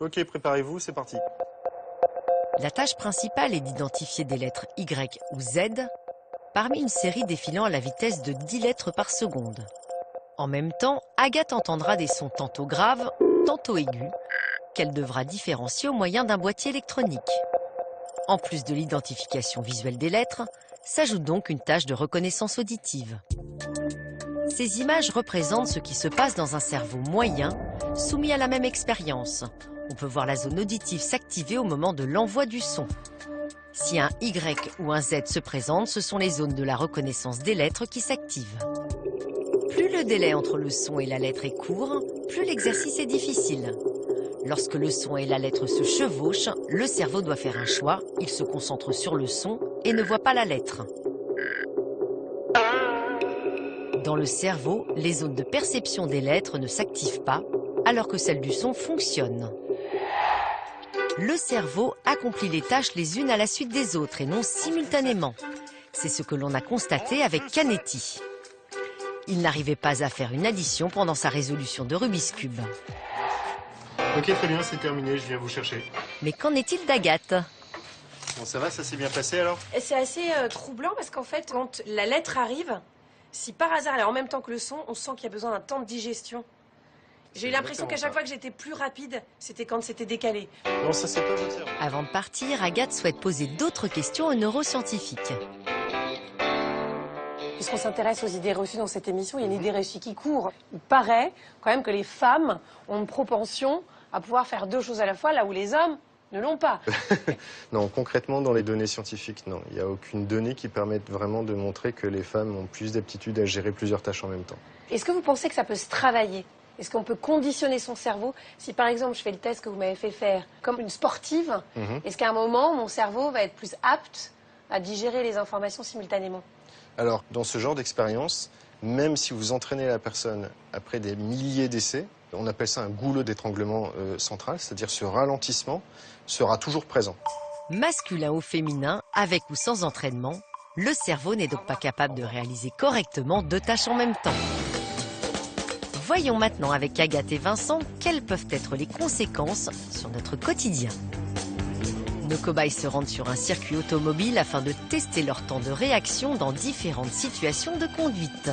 Ok, préparez-vous, c'est parti. La tâche principale est d'identifier des lettres Y ou Z parmi une série défilant à la vitesse de 10 lettres par seconde. En même temps, Agathe entendra des sons tantôt graves, tantôt aigus, qu'elle devra différencier au moyen d'un boîtier électronique. En plus de l'identification visuelle des lettres, s'ajoute donc une tâche de reconnaissance auditive. Ces images représentent ce qui se passe dans un cerveau moyen, soumis à la même expérience. On peut voir la zone auditive s'activer au moment de l'envoi du son. Si un Y ou un Z se présente, ce sont les zones de la reconnaissance des lettres qui s'activent. Plus le délai entre le son et la lettre est court, plus l'exercice est difficile. Lorsque le son et la lettre se chevauchent, le cerveau doit faire un choix. Il se concentre sur le son et ne voit pas la lettre. Dans le cerveau, les zones de perception des lettres ne s'activent pas, alors que celles du son fonctionnent. Le cerveau accomplit les tâches les unes à la suite des autres et non simultanément. C'est ce que l'on a constaté avec Canetti. Il n'arrivait pas à faire une addition pendant sa résolution de Rubik's Cube. Ok, très bien, c'est terminé, je viens vous chercher. Mais qu'en est-il d'Agathe? Bon, ça va, ça s'est bien passé alors? C'est assez troublant parce qu'en fait, quand la lettre arrive, si par hasard elle est en même temps que le son, on sent qu'il y a besoin d'un temps de digestion. J'ai eu l'impression qu'à chaque fois que j'étais plus rapide, c'était quand c'était décalé. Non, ça c'est pas votre cerveau. Avant de partir, Agathe souhaite poser d'autres questions aux neuroscientifiques. Puisqu'on s'intéresse aux idées reçues dans cette émission, il y a une idée reçue qui court. Il paraît quand même que les femmes ont une propension à pouvoir faire deux choses à la fois, là où les hommes ne l'ont pas. Non, concrètement, dans les données scientifiques, non. Il n'y a aucune donnée qui permette vraiment de montrer que les femmes ont plus d'aptitude à gérer plusieurs tâches en même temps. Est-ce que vous pensez que ça peut se travailler? Est-ce qu'on peut conditionner son cerveau? Si par exemple je fais le test que vous m'avez fait faire comme une sportive, est-ce qu'à un moment mon cerveau va être plus apte à digérer les informations simultanément? Alors, dans ce genre d'expérience, même si vous entraînez la personne après des milliers d'essais, on appelle ça un goulot d'étranglement central, c'est-à-dire ce ralentissement sera toujours présent. Masculin ou féminin, avec ou sans entraînement, le cerveau n'est donc pas capable de réaliser correctement deux tâches en même temps. Voyons maintenant avec Agathe et Vincent quelles peuvent être les conséquences sur notre quotidien. Nos cobayes se rendent sur un circuit automobile afin de tester leur temps de réaction dans différentes situations de conduite.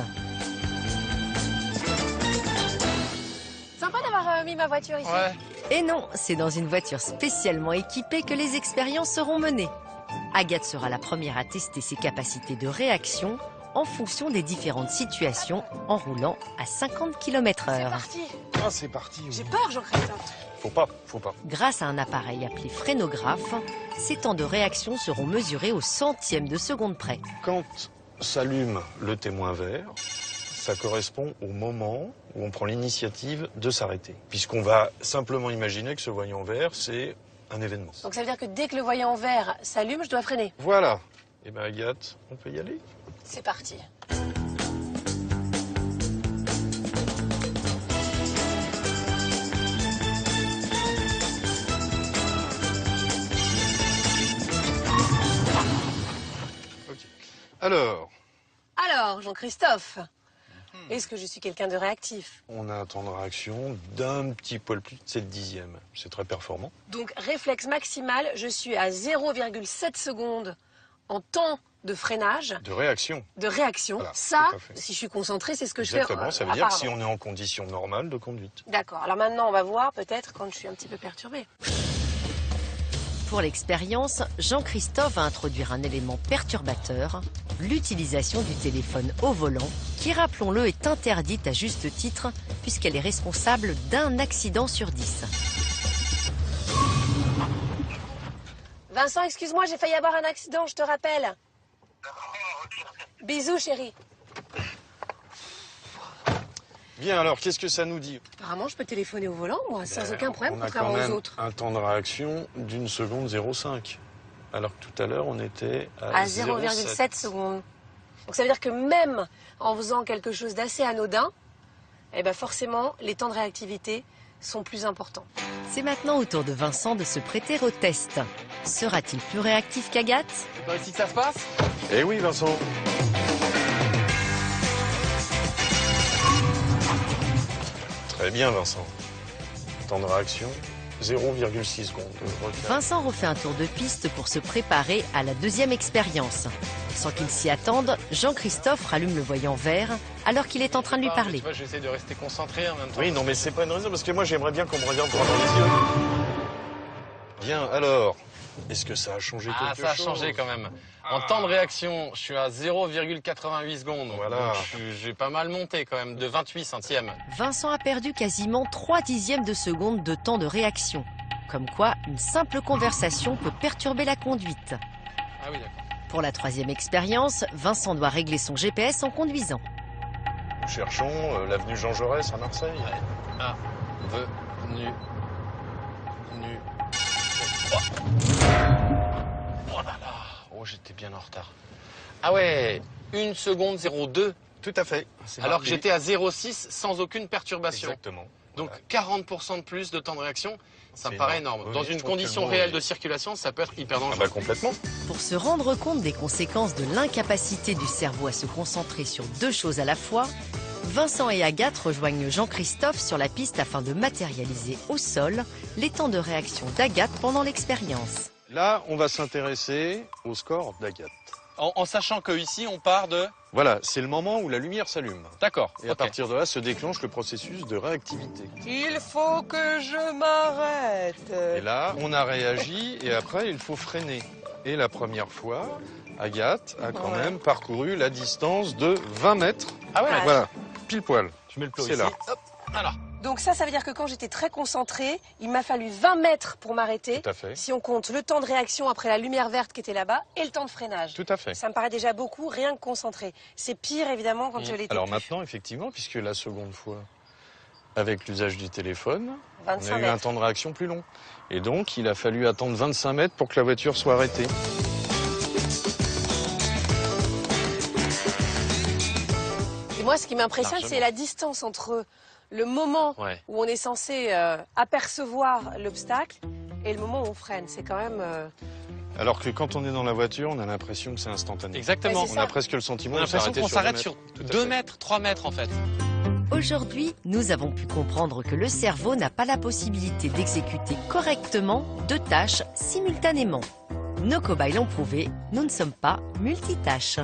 Sympa d'avoir mis ma voiture ici. Ouais. Et non, c'est dans une voiture spécialement équipée que les expériences seront menées. Agathe sera la première à tester ses capacités de réaction en fonction des différentes situations en roulant à 50 km/h. C'est parti. Ah, c'est parti. J'ai peur, Jean-Christophe. Faut pas. Grâce à un appareil appelé frénographe, ces temps de réaction seront mesurés au centième de seconde près. Quand s'allume le témoin vert, ça correspond au moment où on prend l'initiative de s'arrêter. Puisqu'on va simplement imaginer que ce voyant vert, c'est un événement. Donc ça veut dire que dès que le voyant vert s'allume, je dois freiner. Voilà. Eh bien, Agathe, on peut y aller? C'est parti. Ok. Alors, Jean-Christophe, est-ce que je suis quelqu'un de réactif? on a un temps de réaction d'un petit poil plus de 7 dixièmes. C'est très performant. Donc réflexe maximal, je suis à 0,7 secondes en temps de freinage, De réaction. de réaction. Voilà, Ça, tout à fait. si je suis concentrée, c'est ce que je fais. Exactement. Ça veut dire que si apparemment. on est en condition normale de conduite. D'accord. Alors maintenant, on va voir peut-être quand je suis un petit peu perturbée. Pour l'expérience, Jean-Christophe va introduire un élément perturbateur, l'utilisation du téléphone au volant, qui, rappelons-le, est interdite à juste titre, puisqu'elle est responsable d'un accident sur 10. Vincent, excuse-moi, j'ai failli avoir un accident, je te rappelle. Bisous, chérie. Bien, alors, qu'est-ce que ça nous dit? Apparemment, je peux téléphoner au volant, moi, sans aucun problème, On a contrairement quand même aux autres. un temps de réaction d'une seconde 0,5. Alors que tout à l'heure, on était À à 0,7 secondes. Donc ça veut dire que même en faisant quelque chose d'assez anodin, eh ben forcément, les temps de réactivité sont plus importants. C'est maintenant au tour de Vincent de se prêter au test. Sera-t-il plus réactif qu'Agathe? C'est pas ici que ça se passe? Eh oui, Vincent. Très bien, Vincent. Temps de réaction 0,6 secondes. Vincent refait un tour de piste pour se préparer à la deuxième expérience. Sans qu'il s'y attende, Jean-Christophe rallume le voyant vert alors qu'il est en train de lui parler. Tu vois, j'essaie de rester concentré en même temps. Oui, non, mais c'est pas une raison, parce que moi, j'aimerais bien qu'on me regarde droit dans les yeux. Bien, alors, est-ce que ça a changé quelque chose? Ça a changé quand même. En temps de réaction, je suis à 0,88 secondes. Voilà. J'ai pas mal monté quand même, de 28 centièmes. Vincent a perdu quasiment 3 dixièmes de seconde de temps de réaction. Comme quoi, une simple conversation peut perturber la conduite. Ah oui, d'accord. Pour la troisième expérience, Vincent doit régler son GPS en conduisant. Nous cherchons l'avenue Jean Jaurès à Marseille. Avenue. Oh là là. Oh, j'étais bien en retard. Ah ouais, 1 seconde 02. Tout à fait. Alors que j'étais à 0,6 sans aucune perturbation. Exactement. Donc Voilà. 40% de plus de temps de réaction, ça me C'est paraît énorme. énorme. Oui, Dans je une trouve que condition le mot réelle est- de circulation, ça peut être hyper dangereux. Ah bah complètement. Pour se rendre compte des conséquences de l'incapacité du cerveau à se concentrer sur deux choses à la fois, Vincent et Agathe rejoignent Jean-Christophe sur la piste afin de matérialiser au sol les temps de réaction d'Agathe pendant l'expérience. Là, on va s'intéresser au score d'Agathe. En sachant qu'ici, on part de... Voilà, c'est le moment où la lumière s'allume. D'accord. Et à partir de là se déclenche le processus de réactivité. Il faut que je m'arrête. Et là, on a réagi et après, il faut freiner. Et la première fois, Agathe a quand même parcouru la distance de 20 mètres. Ah ouais, Voilà, pile poil. je mets le plot C'est ici. là. Hop, alors. Donc ça veut dire que quand j'étais très concentrée, il m'a fallu 20 mètres pour m'arrêter. Tout à fait. Si on compte le temps de réaction après la lumière verte qui était là-bas et le temps de freinage. Tout à fait. Ça me paraît déjà beaucoup, rien que concentré. C'est pire évidemment quand je l'étais. Alors maintenant, effectivement, puisque la seconde fois, avec l'usage du téléphone, on 25 a eu un mètres. temps de réaction plus long. Et donc, il a fallu attendre 25 mètres pour que la voiture soit arrêtée. Et moi, ce qui m'impressionne, Largement. c'est la distance entre le moment Ouais. où on est censé apercevoir l'obstacle et le moment où on freine. C'est quand même... Alors que quand on est dans la voiture, on a l'impression que c'est instantané. Exactement. Ouais, c'est On a ça. presque le sentiment On a de l'impression s'arrêter qu'on sur 2 s'arrête mètres. sur Tout à 2 fait. mètres, 3 mètres en fait. Aujourd'hui, nous avons pu comprendre que le cerveau n'a pas la possibilité d'exécuter correctement deux tâches simultanément. Nos cobayes l'ont prouvé, nous ne sommes pas multitâches.